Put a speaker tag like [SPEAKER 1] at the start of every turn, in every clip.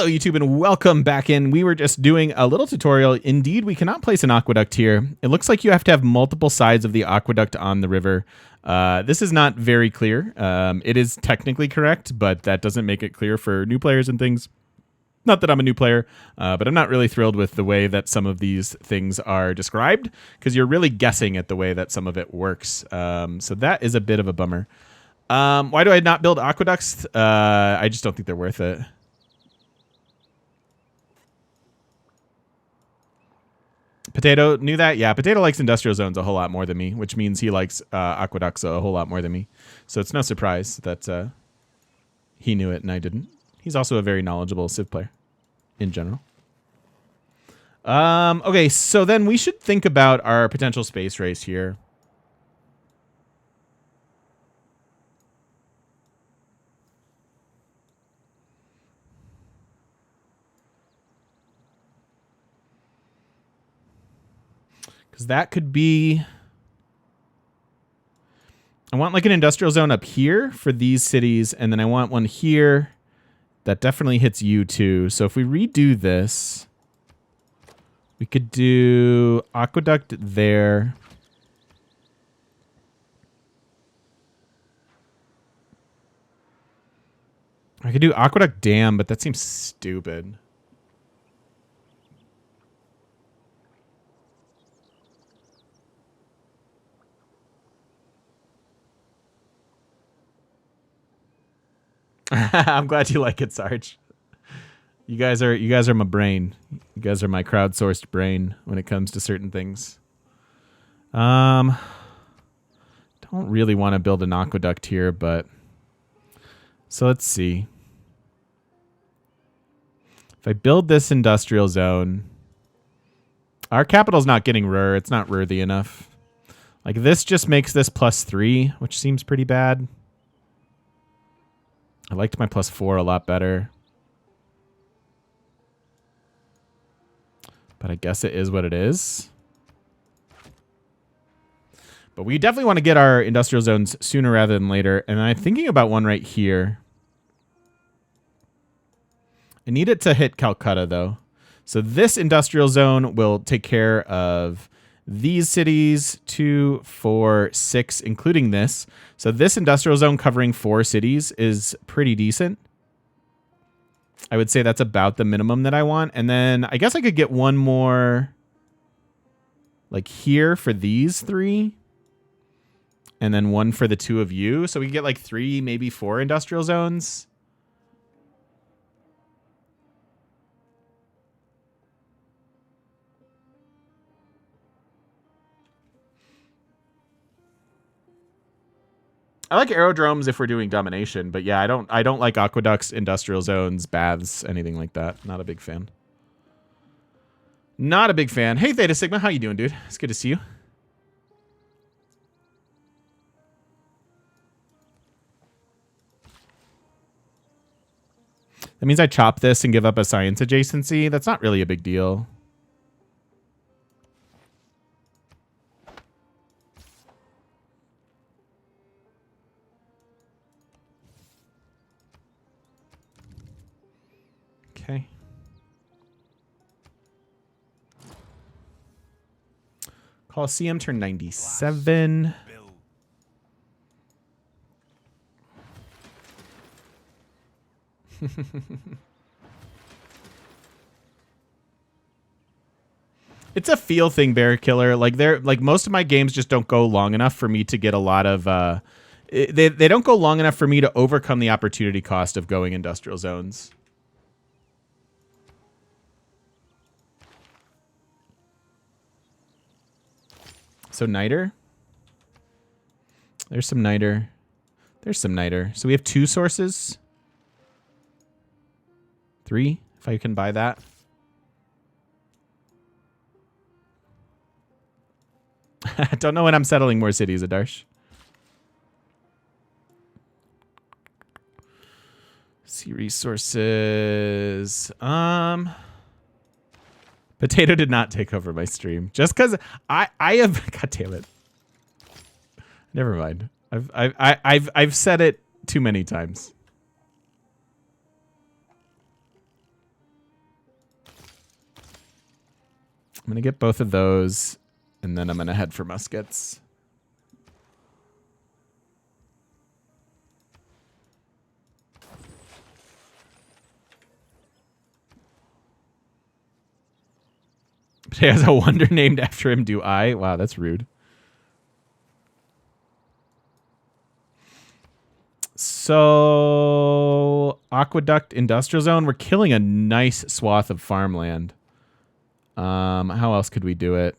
[SPEAKER 1] Hello, YouTube, and welcome back in. We were just doing a little tutorial. Indeed, we cannot place an aqueduct here. It looks like you have to have multiple sides of the aqueduct on the river. This is not very clear. It is technically correct, but that doesn't make it clear for new players and things. Not that I'm a new player, but I'm not really thrilled with the way that some of these things are described, because you're really guessing at the way that some of it works. So that is a bit of a bummer. Why do I not build aqueducts? I just don't think they're worth it. Potato knew that? Yeah, Potato likes industrial zones a whole lot more than me, which means he likes aqueducts a whole lot more than me. So it's no surprise that he knew it and I didn't. He's also a very knowledgeable Civ player in general. Okay, so then we should think about our potential space race here. Because that could be... I want like an industrial zone up here for these cities, and then I want one here that definitely hits you too. So if we redo this, we could do aqueduct there. I could do aqueduct dam, but that seems stupid. I'm glad you like it, Sarge. You guys are my brain. You guys are my crowdsourced brain when it comes to certain things. Don't really want to build an aqueduct here, but so let's see. If I build this industrial zone, our capital's not getting rur. It's not worthy enough. Like this just makes this +3, which seems pretty bad. I liked my +4 a lot better. But I guess it is what it is. But we definitely want to get our industrial zones sooner rather than later. And I'm thinking about one right here. I need it to hit Calcutta, though. So this industrial zone will take care of these cities, 2, 4, 6, including this. So this industrial zone covering 4 cities is pretty decent. I would say that's about the minimum that I want. And then I guess I could get one more like here for these 3. And then one for the 2 of you. So we get like 3, maybe 4 industrial zones. I like aerodromes if we're doing domination, but yeah, I don't like aqueducts, industrial zones, baths, anything like that. Not a big fan. Not a big fan. Hey, Theta Sigma, how you doing, dude? It's good to see you. That means I chop this and give up a science adjacency. That's not really a big deal. Okay. Coliseum turn 97. It's a feel thing, Bear Killer. Like most of my games just don't go long enough for me to get a lot of they don't go long enough for me to overcome the opportunity cost of going industrial zones. So niter. There's some niter. There's some niter. So we have 2 sources. 3, if I can buy that. I don't know when I'm settling more cities, Adarsh. See resources. Potato did not take over my stream. Just because I have... God damn it. Never mind. I've said it too many times. I'm going to get both of those, and then I'm going to head for muskets. But he has a wonder named after him, do I? Wow, that's rude. So, Aqueduct Industrial Zone. We're killing a nice swath of farmland. How else could we do it?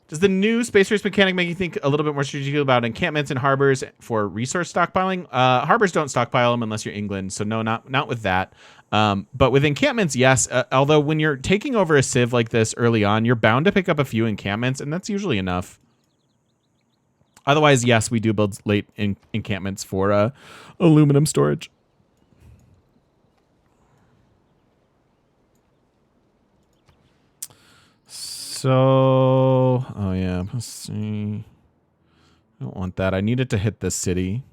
[SPEAKER 1] Does the new space race mechanic make you think a little bit more strategically about encampments and harbors for resource stockpiling? Harbors don't stockpile them unless you're England, so no, not with that. But with encampments, yes. Although when you're taking over a civ like this early on, you're bound to pick up a few encampments, and that's usually enough. Otherwise, yes, we do build late encampments for aluminum storage. So, oh yeah, let's see. I don't want that. I need it to hit this city.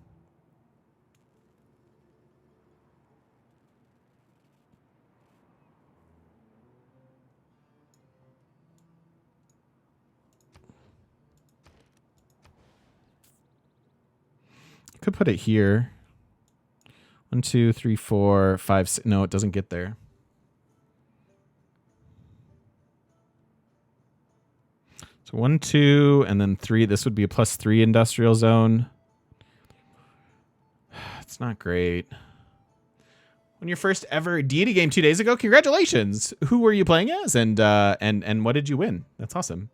[SPEAKER 1] I could put it here. 1, 2, 3, 4, 5, 6. No, it doesn't get there. So 1, 2, and then 3. This would be a +3 industrial zone. It's not great. When your first ever deity game 2 days ago, congratulations! Who were you playing as, and what did you win? That's awesome.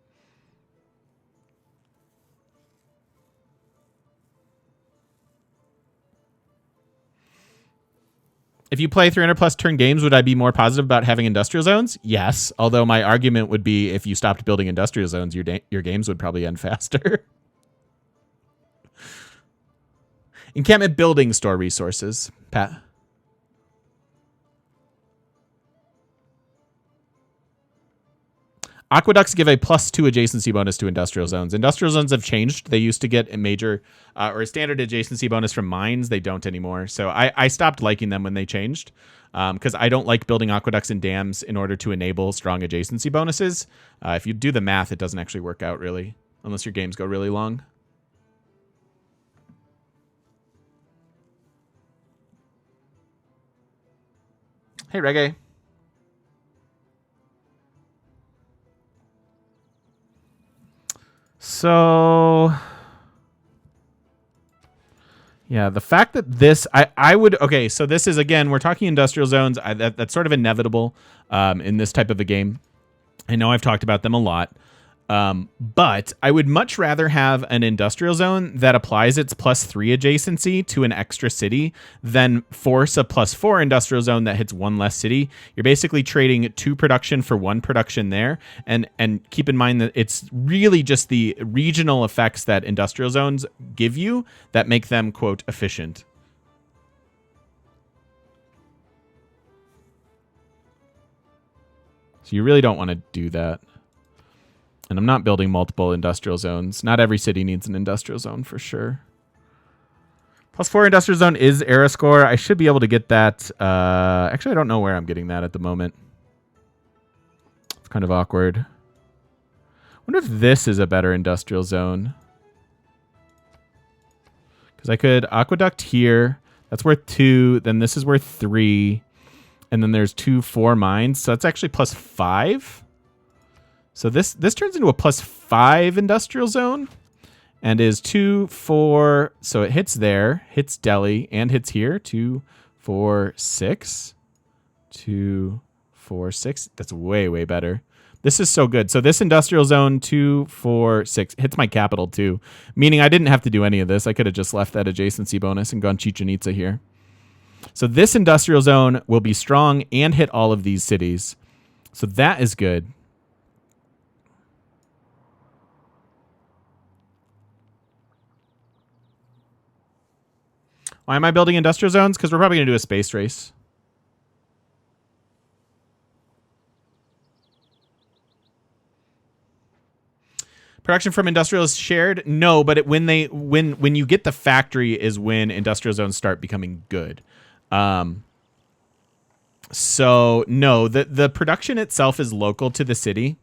[SPEAKER 1] If you play 300+ turn games, would I be more positive about having industrial zones? Yes. Although my argument would be if you stopped building industrial zones, your games would probably end faster. Encampment building store resources. Pat. Aqueducts give a +2 adjacency bonus to industrial zones. Industrial zones have changed. They used to get a major or a standard adjacency bonus from mines. They don't anymore. So I stopped liking them when they changed because I don't like building aqueducts and dams in order to enable strong adjacency bonuses. If you do the math, it doesn't actually work out really, unless your games go really long. Hey, Reggae. So, yeah, the fact that this, I would, okay, so this is, again, we're talking industrial zones. That's sort of inevitable in this type of a game. I know I've talked about them a lot. But I would much rather have an industrial zone that applies its +3 adjacency to an extra city than force a +4 industrial zone that hits one less city. You're basically trading 2 production for 1 production there. And keep in mind that it's really just the regional effects that industrial zones give you that make them, quote, efficient. So you really don't want to do that. And I'm not building multiple industrial zones. Not every city needs an industrial zone for sure. +4 industrial zone is era score. I should be able to get that. Actually, I don't know where I'm getting that at the moment. It's kind of awkward. I wonder if this is a better industrial zone. Because I could aqueduct here. That's worth 2. Then this is worth 3. And then there's 2 4 mines. So that's actually +5. So this turns into a +5 industrial zone and is 2 4. So it hits there, hits Delhi, and hits here. 2 4 6. 2 4 6. That's way, way better. This is so good. So this industrial zone 2 4 6 hits my capital too, meaning I didn't have to do any of this. I could have just left that adjacency bonus and gone Chichen Itza here. So this industrial zone will be strong and hit all of these cities. So that is good. Why am I building industrial zones? Because we're probably going to do a space race. Production from industrial is shared? No, but when you get the factory is when industrial zones start becoming good. So no, the production itself is local to the city.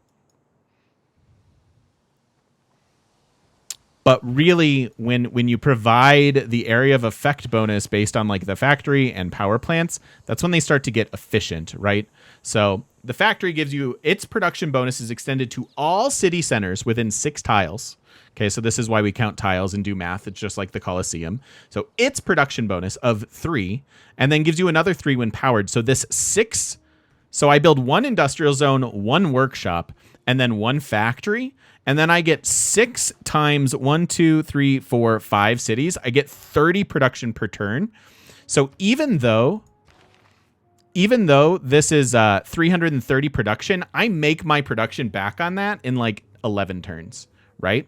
[SPEAKER 1] But really, when you provide the area of effect bonus based on like the factory and power plants, that's when they start to get efficient, right? So the factory gives you its production bonus is extended to all city centers within 6 tiles. Okay, so this is why we count tiles and do math. It's just like the Colosseum. So its production bonus of 3, and then gives you another 3 when powered. So this 6. So I build 1 industrial zone, 1 workshop, and then 1 factory. And then I get 6 times 1, 2, 3, 4, 5 cities. I get 30 production per turn. So even though this is 330 production, I make my production back on that in like 11 turns, right?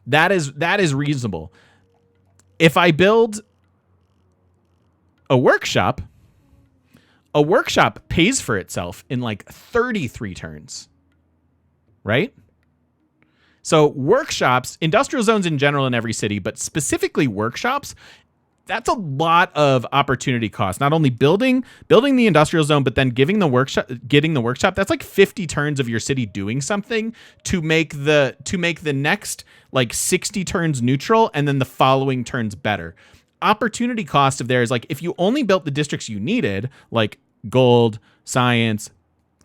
[SPEAKER 1] That is reasonable. If I build a workshop pays for itself in like 33 turns. Right? So workshops, industrial zones in general in every city, but specifically workshops, that's a lot of opportunity cost. Not only building the industrial zone, but then getting the workshop, that's like 50 turns of your city doing something to make the next like 60 turns neutral and then the following turns better. Opportunity cost of there is like if you only built the districts you needed, like gold, science,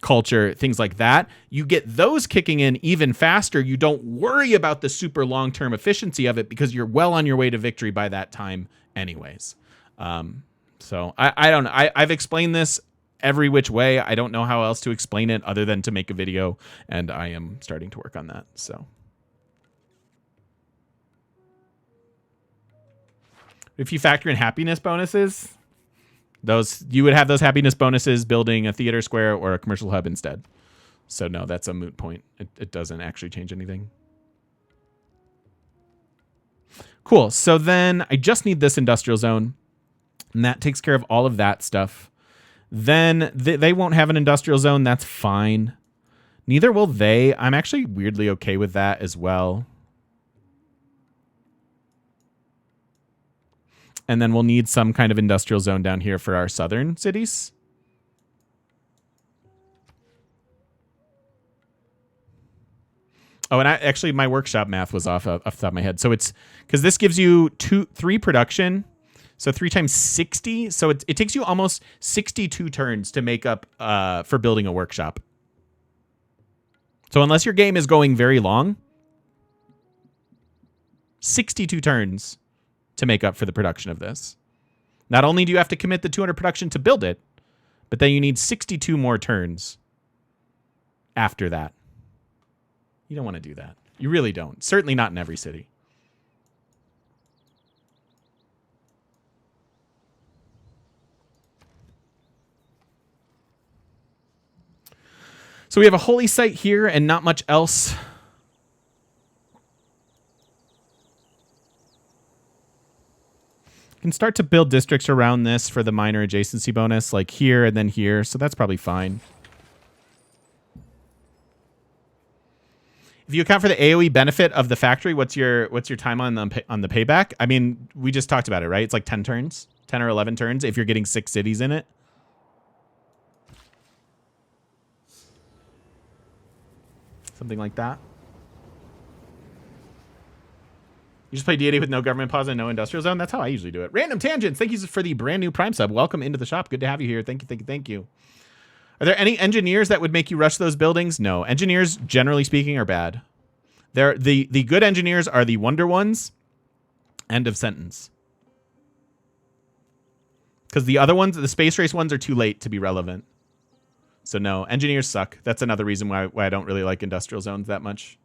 [SPEAKER 1] culture, things like that, you get those kicking in even faster. You don't worry about the super long-term efficiency of it because you're well on your way to victory by that time anyways. So I don't know. I've explained this every which way. I don't know how else to explain it other than to make a video, and I am starting to work on that. So if you factor in happiness bonuses, you would have those happiness bonuses building a theater square or a commercial hub instead. So no, that's a moot point. It doesn't actually change anything. Cool. So then I just need this industrial zone, and that takes care of all of that stuff. Then they won't have an industrial zone. That's fine. Neither will they. I'm actually weirdly okay with that as well. And then we'll need some kind of industrial zone down here for our southern cities. Oh, and actually my workshop math was off the top of my head. So it's because this gives you 3 production. So 3 times 60. So it takes you almost 62 turns to make up for building a workshop. So unless your game is going very long, 62 turns to make up for the production of this. Not only do you have to commit the 200 production to build it, but then you need 62 more turns after that. You don't want to do that. You really don't. Certainly not in every city. So we have a holy site here and not much else. Can start to build districts around this for the minor adjacency bonus, like here and then here. So that's probably fine. If you account for the AoE benefit of the factory, what's your time on the payback? I mean, we just talked about it, right? It's like 10 turns, 10 or 11 turns if you're getting 6 cities in it. Something like that. You just play deity with no government pause and no industrial zone. That's how I usually do it. Random Tangents. Thank you for the brand new Prime sub. Welcome into the shop. Good to have you here. Thank you, thank you, thank you. Are there any engineers that would make you rush those buildings? No. Engineers, generally speaking, are bad. The good engineers are the wonder ones. End of sentence. Because the other ones, the space race ones, are too late to be relevant. So no, engineers suck. That's another reason why I don't really like industrial zones that much.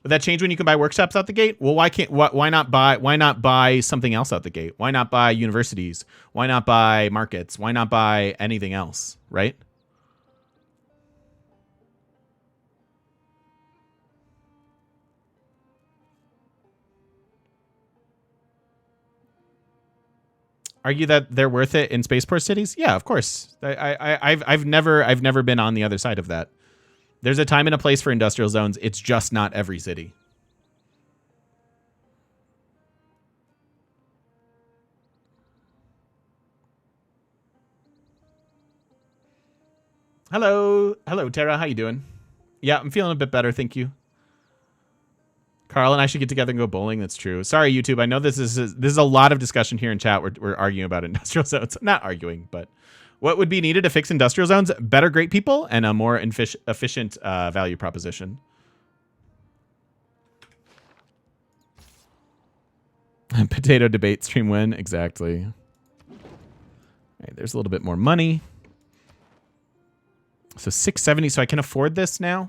[SPEAKER 1] Would that change when you can buy workshops out the gate? Well, why not buy something else out the gate? Why not buy universities? Why not buy markets? Why not buy anything else, right? Argue that they're worth it in spaceport cities? Yeah, of course. I've never been on the other side of that. There's a time and a place for industrial zones. It's just not every city. Hello. Hello, Tara. How you doing? Yeah, I'm feeling a bit better. Thank you. Carl and I should get together and go bowling. That's true. Sorry, YouTube. I know this is a lot of discussion here in chat. We're arguing about industrial zones. Not arguing, but what would be needed to fix industrial zones? Better great people and a more efficient value proposition. Potato debate stream win. Exactly. All right, there's a little bit more money. So 670. So I can afford this now.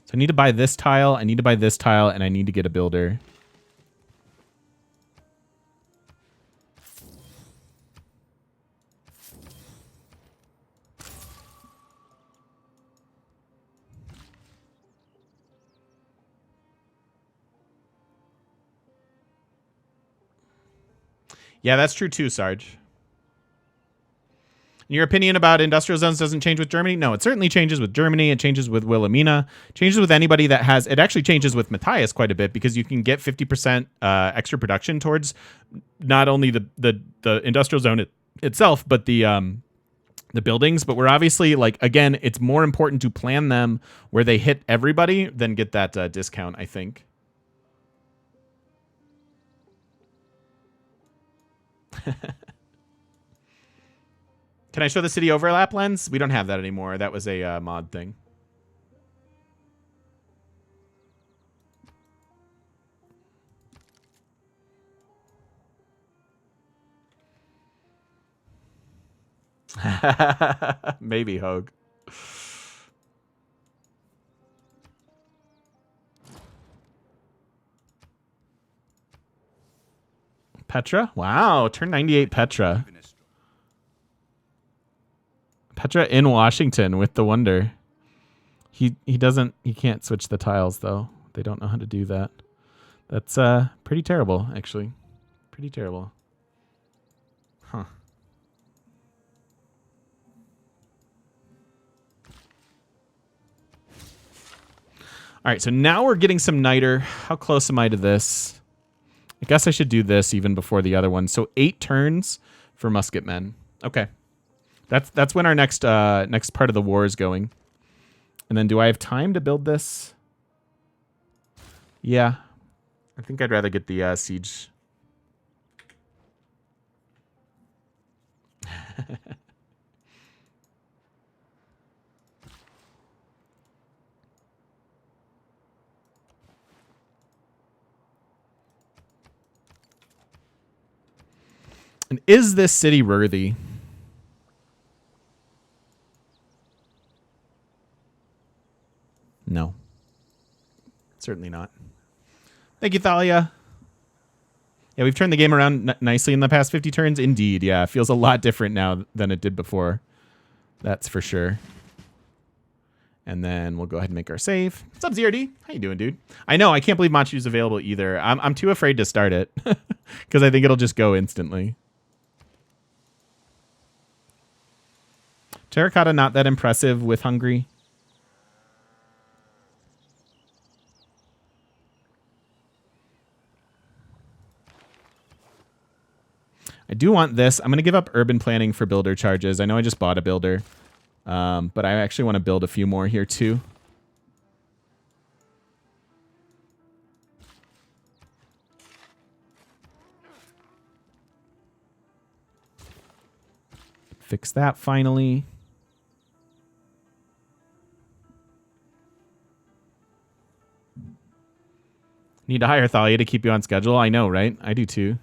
[SPEAKER 1] So I need to buy this tile, I need to buy this tile, and I need to get a builder. Yeah, that's true too, Sarge. Your opinion about industrial zones doesn't change with Germany? No, it certainly changes with Germany. It changes with Wilhelmina. Changes with anybody that has... It actually changes with Matthias quite a bit because you can get 50% extra production towards not only the industrial zone itself, but the buildings. But we're obviously, like, again, it's more important to plan them where they hit everybody than get that discount, I think. Can I show the city overlap lens? We don't have that anymore. That was a mod thing. Maybe, Hogue. Petra? Wow, turn 98 Petra. Petra in Washington with the Wonder. He can't switch the tiles though. They don't know how to do that. That's pretty terrible, actually. Pretty terrible. Huh. All right, so now we're getting some niter. How close am I to this? I guess I should do this even before the other one. So 8 turns for musketmen. Okay. That's when our next part of the war is going. And then do I have time to build this? Yeah. I think I'd rather get the siege. And is this city worthy? No. Certainly not. Thank you, Thalia. Yeah, we've turned the game around nicely in the past 50 turns. Indeed, yeah. It feels a lot different now than it did before. That's for sure. And then we'll go ahead and make our save. What's up, ZRD? How you doing, dude? I know, I can't believe Machu's available either. I'm too afraid to start it. Because I think it'll just go instantly. Terracotta not that impressive with Hungary. I do want this. I'm going to give up urban planning for builder charges. I know I just bought a builder, but I actually want to build a few more here too. Fix that finally. Need to hire Thalia to keep you on schedule. I know, right? I do too.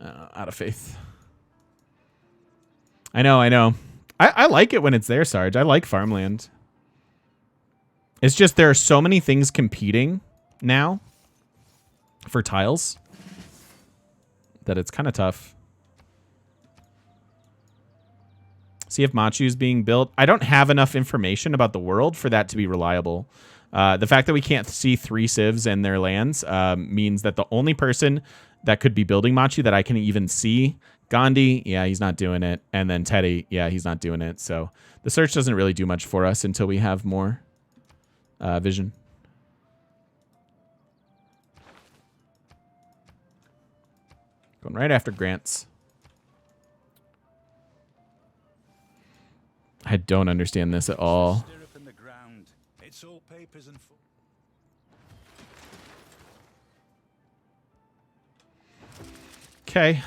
[SPEAKER 1] Out of faith. I know. I like it when it's there, Sarge. I like farmland. It's just there are so many things competing now for tiles that it's kind of tough. See if Machu's being built. I don't have enough information about the world for that to be reliable. The fact that we can't see 3 civs and their lands means that the only person that could be building Machi that I can even see. Gandhi, yeah, he's not doing it. And then Teddy, yeah, he's not doing it. So the search doesn't really do much for us until we have more vision. Going right after grants. I don't understand this at all. Okay.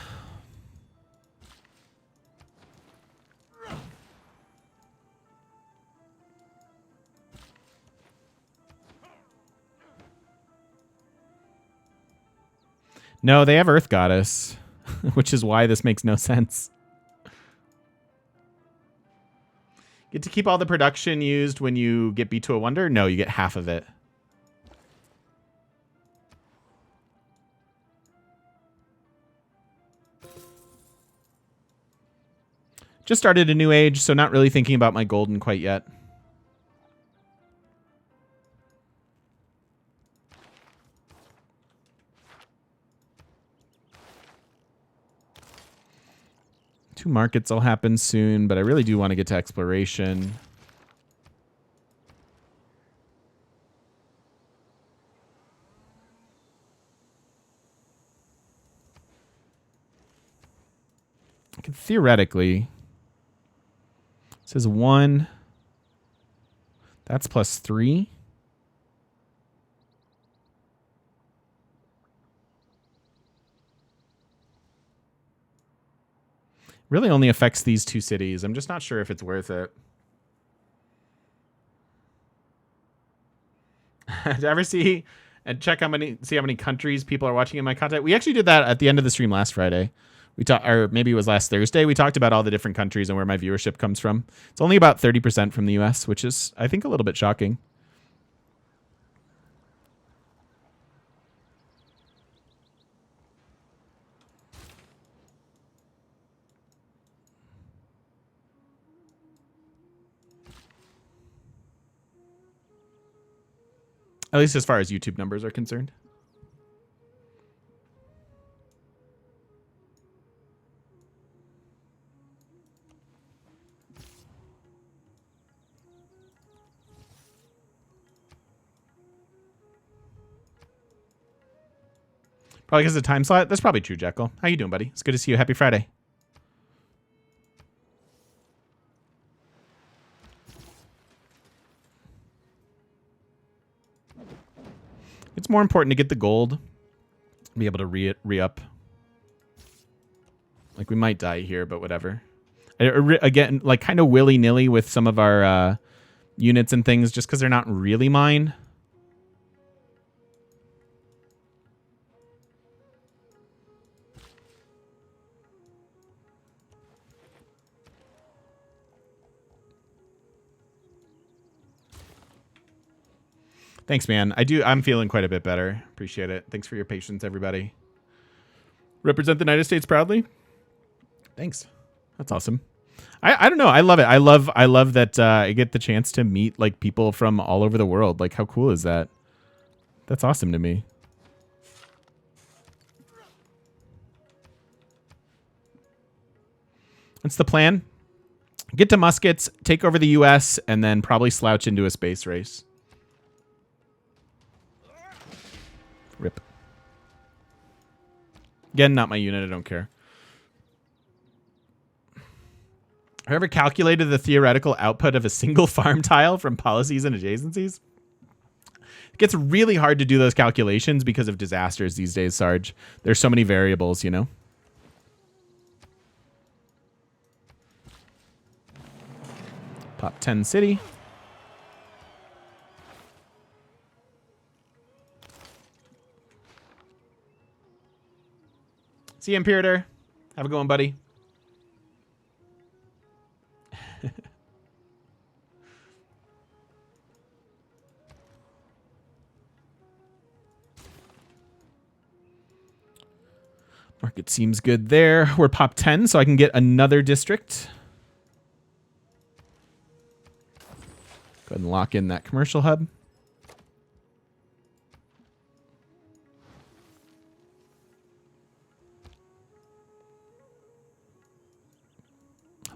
[SPEAKER 1] No, they have Earth Goddess, which is why this makes no sense. Get to keep all the production used when you get Beat to a Wonder? No, you get half of it. Just started a new age, so not really thinking about my golden quite yet. Two markets will happen soon, but I really do want to get to exploration. I could theoretically... This is 1. That's +3. Really only affects these two cities. I'm just not sure if it's worth it. Did you ever see and check see how many countries people are watching in my content? We actually did that at the end of the stream last Friday. We talked, or maybe it was last Thursday. We talked about all the different countries and where my viewership comes from. It's only about 30% from the US, which is, I think, a little bit shocking. At least as far as YouTube numbers are concerned. Probably because of the time slot. That's probably true, Jekyll. How you doing, buddy? It's good to see you. Happy Friday. It's more important to get the gold. Be able to re-up. Like, we might die here, but whatever. Again, like, kind of willy-nilly with some of our units and things just because they're not really mine. Thanks, man. I'm feeling quite a bit better. Appreciate it. Thanks for your patience, everybody. Represent the United States proudly. Thanks. That's awesome. I don't know. I love it. I love that I get the chance to meet like people from all over the world. Like, how cool is that? That's awesome to me. What's the plan? Get to muskets, take over the US, and then probably slouch into a space race. Rip. Again, not my unit. I don't care. Have you ever calculated the theoretical output of a single farm tile from policies and adjacencies? It gets really hard to do those calculations because of disasters these days, Sarge. There's so many variables, you know? Pop 10 city. See you, Imperator. Have a good one, buddy. Market seems good there. We're pop 10, so I can get another district. Go ahead and lock in that commercial hub.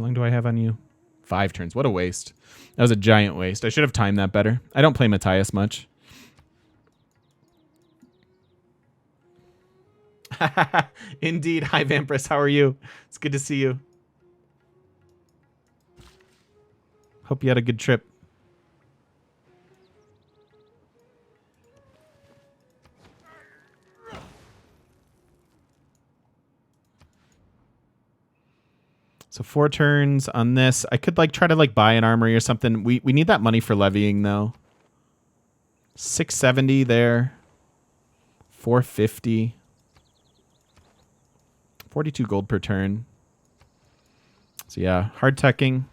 [SPEAKER 1] long do I have on you? 5 turns. What a waste. That was a giant waste. I should have timed that better. I don't play Matthias much. Indeed. Hi, Vampirus. How are you? It's good to see you. Hope you had a good trip. So 4 turns on this. I could like try to like buy an armory or something. We need that money for levying though. 670 there. 450. 42 gold per turn. So yeah, hard teching.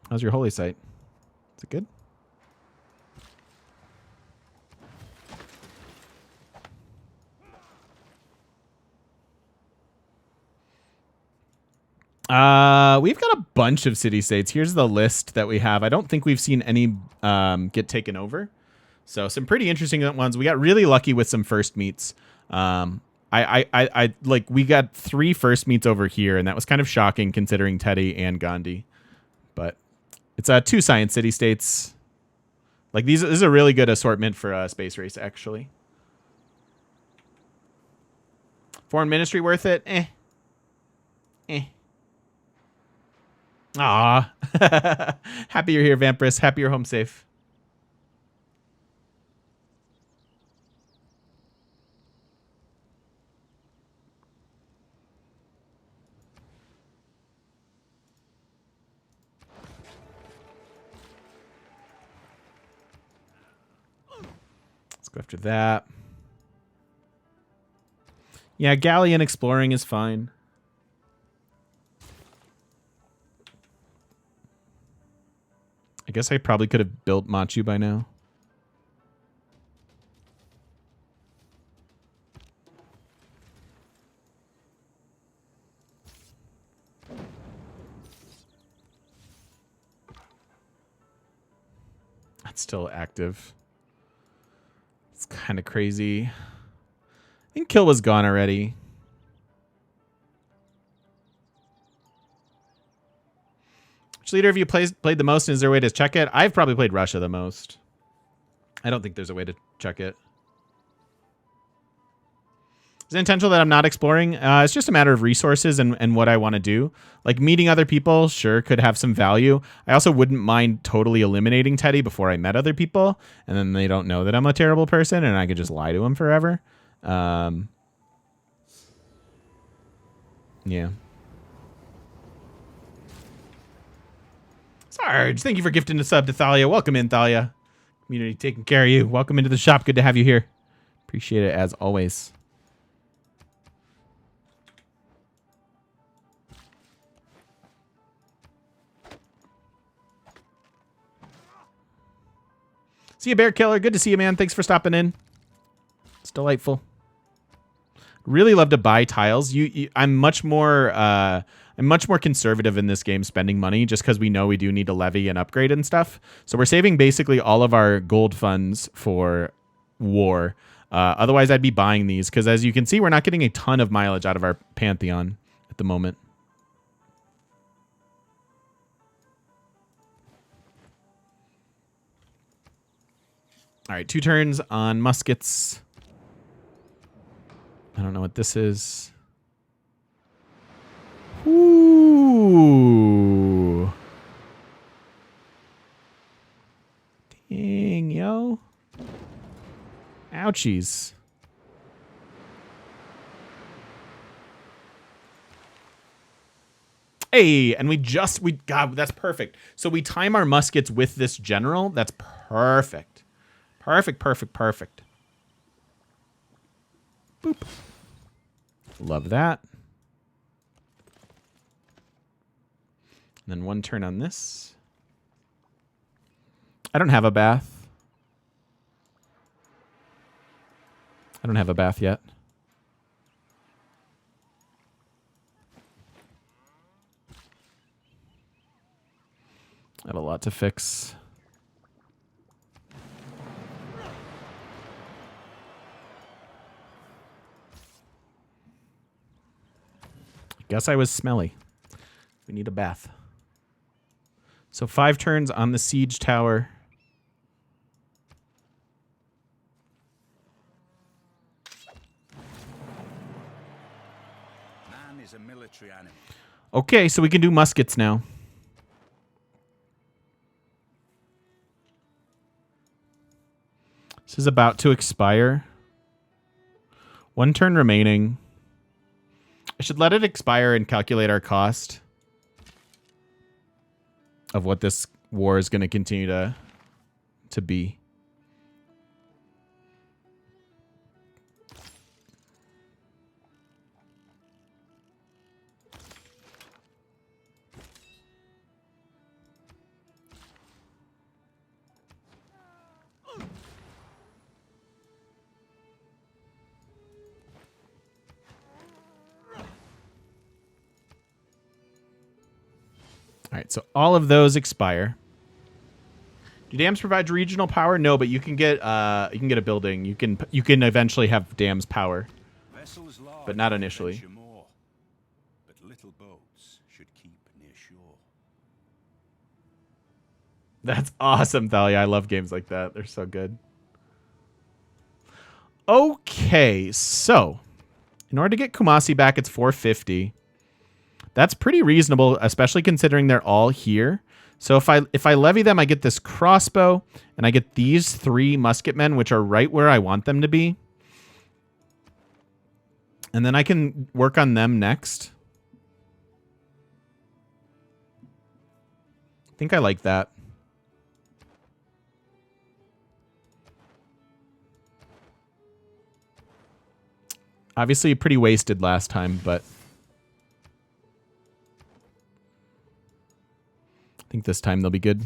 [SPEAKER 1] How's your holy site? Is it good? We've got a bunch of city-states. Here's the list that we have. I don't think we've seen any get taken over. So some pretty interesting ones. We got really lucky with some first meets. I like we got 3 first meets over here, and that was kind of shocking considering Teddy and Gandhi. But it's 2 science city-states. Like this is a really good assortment for a space race, actually. Foreign ministry worth it? Eh. Aw. Happy you're here, Vampirus. Happy you're home safe. Let's go after that. Yeah, galleon exploring is fine. I guess I probably could have built Machu by now. That's still active. It's kind of crazy. I think kill was gone already. Which leader have you played the most, and is there a way to check it? I've probably played Russia the most. I don't think there's a way to check it. Is it intentional that I'm not exploring? It's just a matter of resources and what I want to do. Like meeting other people, sure, could have some value. I also wouldn't mind totally eliminating Teddy before I met other people, and then they don't know that I'm a terrible person, and I could just lie to them forever. Yeah. Sarge, thank you for gifting a sub to Thalia. Welcome in, Thalia. Community taking care of you. Welcome into the shop. Good to have you here. Appreciate it as always. See you, Bear Killer. Good to see you, man. Thanks for stopping in. It's delightful. Really love to buy tiles. I'm much more conservative in this game spending money just because we know we do need to levy and upgrade and stuff. So we're saving basically all of our gold funds for war. Otherwise, I'd be buying these because as you can see, we're not getting a ton of mileage out of our Pantheon at the moment. All right, 2 turns on muskets. I don't know what this is. Ooh. Dang, yo. Ouchies. Hey, and God, that's perfect. So we time our muskets with this general. That's perfect. Perfect. Boop. Love that. And then 1 turn on this. I don't have a bath. I don't have a bath yet. I have a lot to fix. Guess I was smelly. We need a bath. So 5 turns on the siege tower.
[SPEAKER 2] Man is a military animal.
[SPEAKER 1] Okay, so we can do muskets now. This is about to expire. 1 turn remaining. I should let it expire and calculate our cost of what this war is going to continue to be. All right, so all of those expire. Do dams provide regional power? No, but you can get a building. You can eventually have dams power, but not initially.
[SPEAKER 2] More, but little boats should keep near shore.
[SPEAKER 1] That's awesome, Thalia. I love games like that. They're so good. Okay, so in order to get Kumasi back, it's 450. That's pretty reasonable, especially considering they're all here. So if I levy them, I get this crossbow, and I get these 3 musketmen, which are right where I want them to be. And then I can work on them next. I think I like that. Obviously pretty wasted last time, but I think this time they'll be good.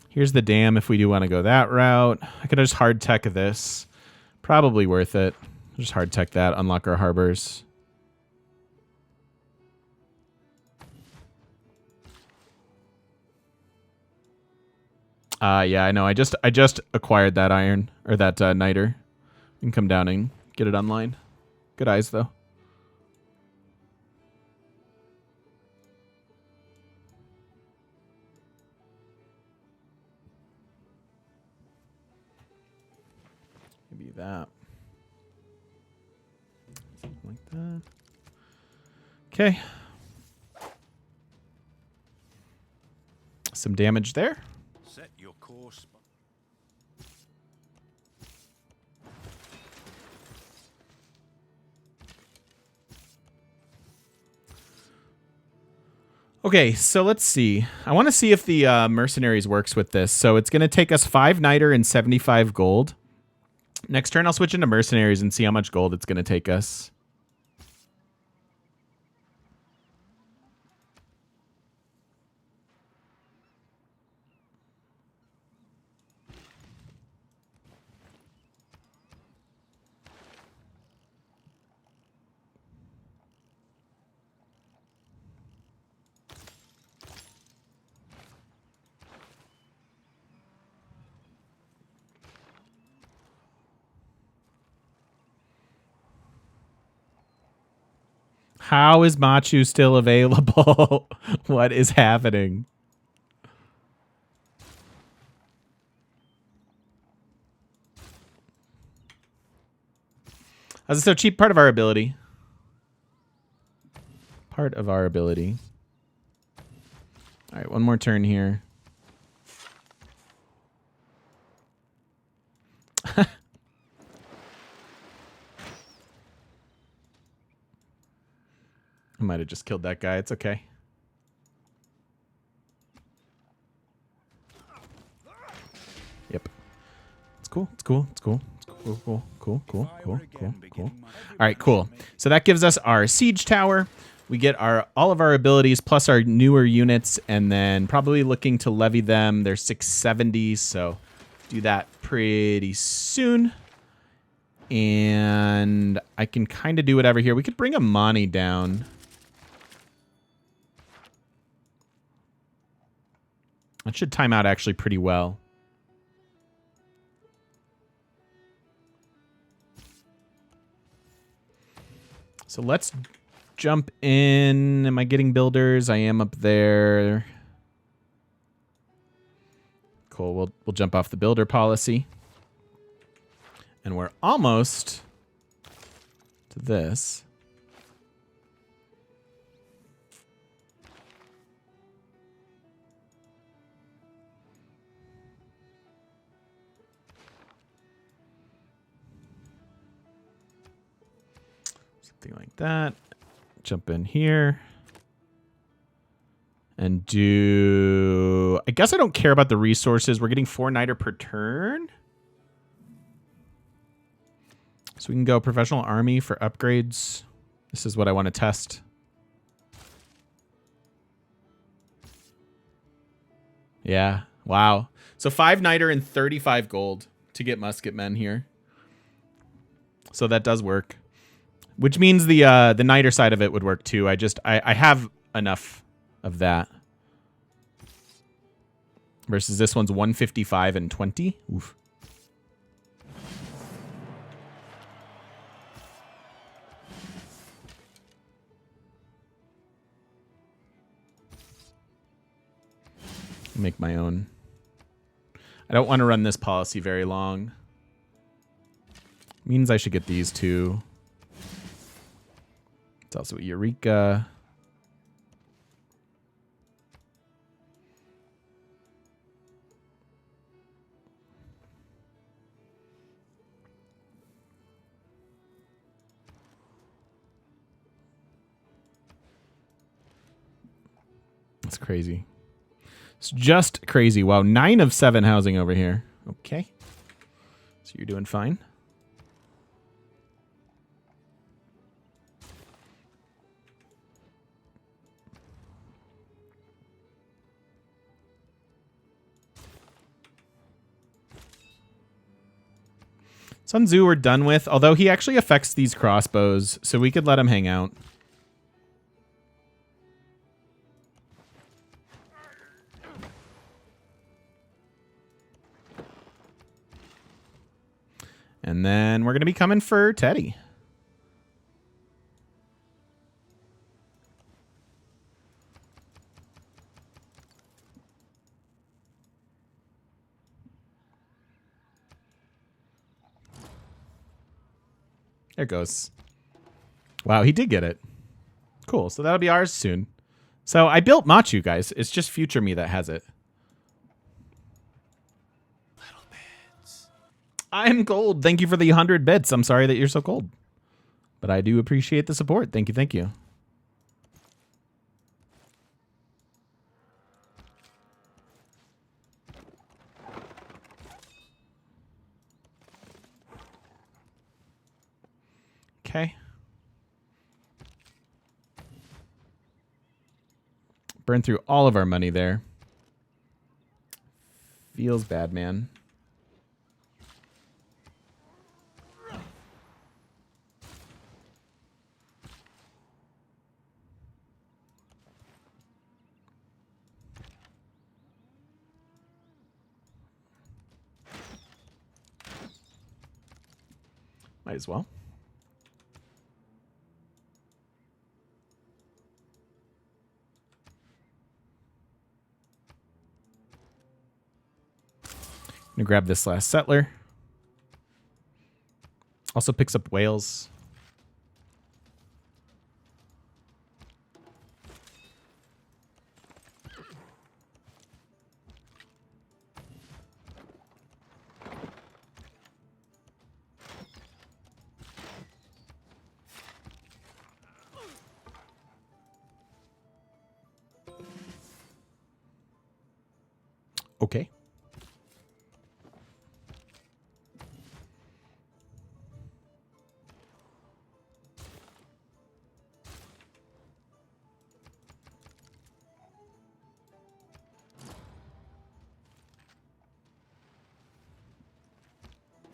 [SPEAKER 1] Here's the dam if we do want to go that route. I could just hard tech this. Probably worth it. Just hard tech that, unlock our harbors. Yeah, I know. I just acquired that iron, or that niter. You can come down and get it online. Good eyes, though. Maybe that. Something like that. Okay. Some damage there.
[SPEAKER 2] Set your course.
[SPEAKER 1] Okay, so let's see. I want to see if the mercenaries works with this. So it's going to take us 5 niter and 75 gold. Next turn, I'll switch into mercenaries and see how much gold it's going to take us. How is Machu still available? What is happening? That's so cheap. Part of our ability. Part of our ability. All right, one more turn here. I might have just killed that guy. It's okay. Yep. It's cool. It's cool. It's cool. It's cool. Cool. All right, cool. So that gives us our siege tower. We get all of our abilities plus our newer units, and then probably looking to levy them. They're 670, so do that pretty soon. And I can kind of do whatever here. We could bring a Mani down. That should time out actually pretty well. So let's jump in. Am I getting builders? I am up there. Cool. We'll jump off the builder policy. And we're almost to this. Something like that. Jump in here. And do... I guess I don't care about the resources. We're getting 4 niter per turn. So we can go professional army for upgrades. This is what I want to test. Yeah. Wow. So 5 niter and 35 gold to get musket men here. So that does work. Which means the niter side of it would work too. I have enough of that. Versus this one's 155 and 20. Oof. Make my own. I don't want to run this policy very long. Means I should get these two. It's also Eureka. That's crazy. It's just crazy. Wow, 9 of 7 housing over here. Okay. So you're doing fine. Sun Tzu we're done with, although he actually affects these crossbows, so we could let him hang out. And then we're going to be coming for Teddy. There it goes. Wow, he did get it. Cool, so that'll be ours soon. So I built Machu, guys. It's just future me that has it. I'm gold. Thank you for the 100 bits. I'm sorry that you're so cold. But I do appreciate the support. Thank you, thank you. Okay. Burn through all of our money there. Feels bad, man. Might as well. I'm gonna grab this last settler. Also picks up whales. Okay.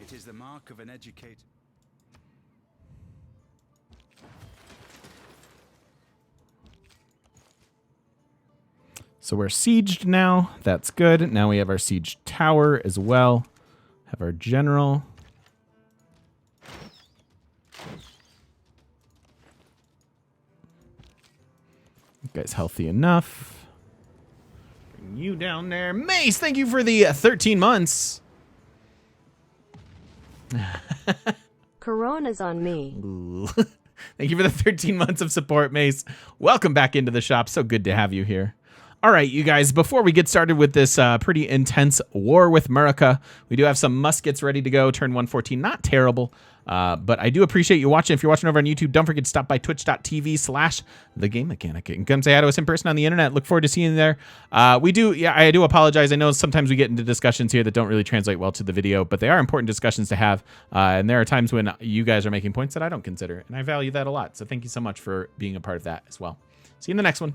[SPEAKER 2] It is the mark of an educated...
[SPEAKER 1] So we're sieged now. That's good. Now we have our siege tower as well. Have our general. You guys healthy enough. Bring you down there. Mace, thank you for the 13 months.
[SPEAKER 3] Corona's on me.
[SPEAKER 1] Ooh. Thank you for the 13 months of support, Mace. Welcome back into the shop. So good to have you here. All right, you guys, before we get started with this pretty intense war with America, we do have some muskets ready to go. Turn 114, not terrible, but I do appreciate you watching. If you're watching over on YouTube, don't forget to stop by twitch.tv/thegamemechanic and come say hi to us in person on the internet. Look forward to seeing you there. I do apologize. I know sometimes we get into discussions here that don't really translate well to the video, but they are important discussions to have, and there are times when you guys are making points that I don't consider, and I value that a lot. So thank you so much for being a part of that as well. See you in the next one.